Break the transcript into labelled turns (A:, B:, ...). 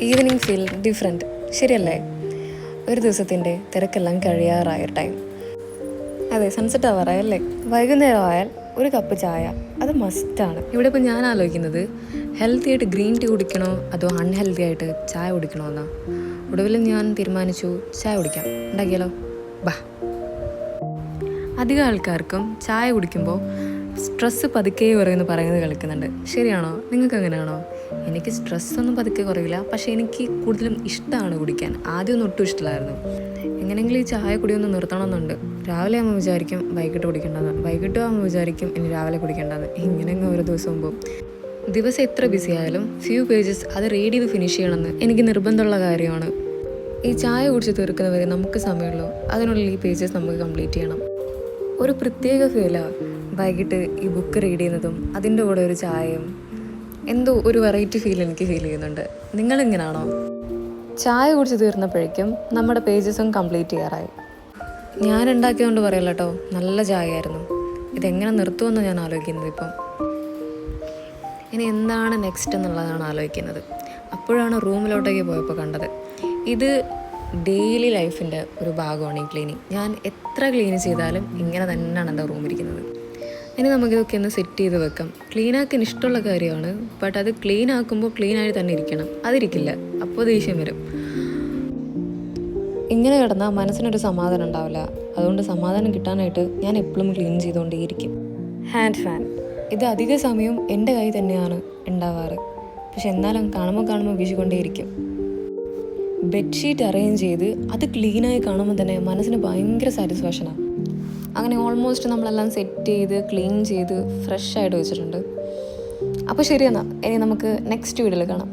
A: Evening feel different, ശരിയല്ലേ? ഒരു ദിവസത്തിൻ്റെ തിരക്കെല്ലാം കഴിയാറായ ടൈം. അതെ, സൺസെറ്റ് ആവാറായല്ലേ? വൈകുന്നേരം ആയാൽ ഒരു കപ്പ് ചായ അത് മസ്റ്റാണ്. ഇവിടെ ഇപ്പോൾ ഞാൻ ആലോചിക്കുന്നത് ഹെൽത്തി ആയിട്ട് ഗ്രീൻ ടീ കുടിക്കണോ അതോ അൺഹെൽത്തി ആയിട്ട് ചായ കുടിക്കണോ എന്നാ. ഒടുവിൽ ഞാൻ തീരുമാനിച്ചു ചായ കുടിക്കാം. ഉണ്ടാക്കിയാലോ? ബാ. അധികം ആൾക്കാർക്കും ചായ കുടിക്കുമ്പോൾ സ്ട്രെസ്സ് പതുക്കെ കുറയുമെന്ന് പറയുന്നത് കേൾക്കുന്നുണ്ട്. ശരിയാണോ? നിങ്ങൾക്ക് അങ്ങനെയാണോ? എനിക്ക് സ്ട്രെസ്സൊന്നും പതുക്കെ കുറയില്ല, പക്ഷേ എനിക്ക് കൂടുതലും ഇഷ്ടമാണ് കുടിക്കാൻ. ആദ്യമൊന്നും ഒട്ടും ഇഷ്ടമില്ലായിരുന്നു. എങ്ങനെയെങ്കിലും ഈ ചായ കുടിയൊന്ന് നിർത്തണമെന്നുണ്ട്. രാവിലെ ആകുമ്പോൾ വിചാരിക്കും വൈകിട്ട് കുടിക്കേണ്ടത്, വൈകിട്ട് ആകുമ്പോൾ വിചാരിക്കും ഇനി രാവിലെ കുടിക്കേണ്ടത്. ഇങ്ങനെയെങ്കിലും ഓരോ ദിവസം പോകും. ദിവസം എത്ര ബിസി ആയാലും ഫ്യൂ പേജസ് അത് റീഡ് ചെയ്ത് ഫിനിഷ് ചെയ്യണമെന്ന് എനിക്ക് നിർബന്ധമുള്ള കാര്യമാണ്. ഈ ചായ കുടിച്ച് തീർക്കുന്നവരെ നമുക്ക് സമയമുള്ളൂ. അതിനുള്ളിൽ ഈ പേജസ് നമുക്ക് കംപ്ലീറ്റ് ചെയ്യണം. ഒരു പ്രത്യേക ഫീലാണ് വൈകിട്ട് ഈ ബുക്ക് റീഡ് ചെയ്യുന്നതും അതിൻ്റെ കൂടെ ഒരു ചായയും. എന്തോ ഒരു വെറൈറ്റി ഫീൽ എനിക്ക് ഫീൽ ചെയ്യുന്നുണ്ട്. നിങ്ങളിങ്ങനാണോ? ചായ കുടിച്ച് തീർന്നപ്പോഴേക്കും നമ്മുടെ പേജസും കംപ്ലീറ്റ് ചെയ്യാറായി. ഞാൻ ഉണ്ടാക്കിയതുകൊണ്ട് പറയല്ല കേട്ടോ, നല്ല ചായയായിരുന്നു. ഇതെങ്ങനെ നിർത്തുമെന്ന് ഞാൻ ആലോചിക്കുന്നത് ഇപ്പം. ഇനി എന്താണ് നെക്സ്റ്റ് എന്നുള്ളതാണ് ആലോചിക്കുന്നത്. അപ്പോഴാണ് റൂമിലോട്ടേക്ക് പോയപ്പോൾ കണ്ടത്. ഇത് ഡെയിലി ലൈഫിൻ്റെ ഒരു ഭാഗമാണ് ഈ ക്ലീനിങ്. ഞാൻ എത്ര ക്ലീൻ ചെയ്താലും ഇങ്ങനെ തന്നെയാണ് എൻ്റെ റൂം ഇരിക്കുന്നത്. ഇനി നമുക്കിതൊക്കെ ഒന്ന് സെറ്റ് ചെയ്ത് വെക്കാം. ക്ലീനാക്കാൻ ഇഷ്ടമുള്ള കാര്യമാണ്, ബട്ട് അത് ക്ലീൻ ആക്കുമ്പോൾ ക്ലീനായി തന്നെ ഇരിക്കണം. അതിരിക്കില്ല, അപ്പോൾ ദേഷ്യം വരും. ഇങ്ങനെ കിടന്നാൽ മനസ്സിനൊരു സമാധാനം ഉണ്ടാവില്ല. അതുകൊണ്ട് സമാധാനം കിട്ടാനായിട്ട് ഞാൻ എപ്പോഴും ക്ലീൻ ചെയ്തുകൊണ്ടേയിരിക്കും. ഹാൻഡ് ഫാൻ ഇത് അധിക സമയം എൻ്റെ കൈ തന്നെയാണ് ഉണ്ടാവാറ്, പക്ഷെ എന്നാലും കാണുമ്പോൾ വീശിക്കൊണ്ടേയിരിക്കും. ബെഡ്ഷീറ്റ് അറേഞ്ച് ചെയ്ത് അത് ക്ലീനായി കാണുമ്പോൾ തന്നെ മനസ്സിന് ഭയങ്കര സാറ്റിസ്ഫാക്ഷനാണ്. അങ്ങനെ ഓൾമോസ്റ്റ് നമ്മളെല്ലാം സെറ്റ് ചെയ്ത് ക്ലീൻ ചെയ്ത് ഫ്രഷ് ആയിട്ട് വെച്ചിട്ടുണ്ട്. അപ്പോൾ ശരിയെന്നാൽ ഇനി നമുക്ക് നെക്സ്റ്റ് വീഡിയോയിൽ കാണാം.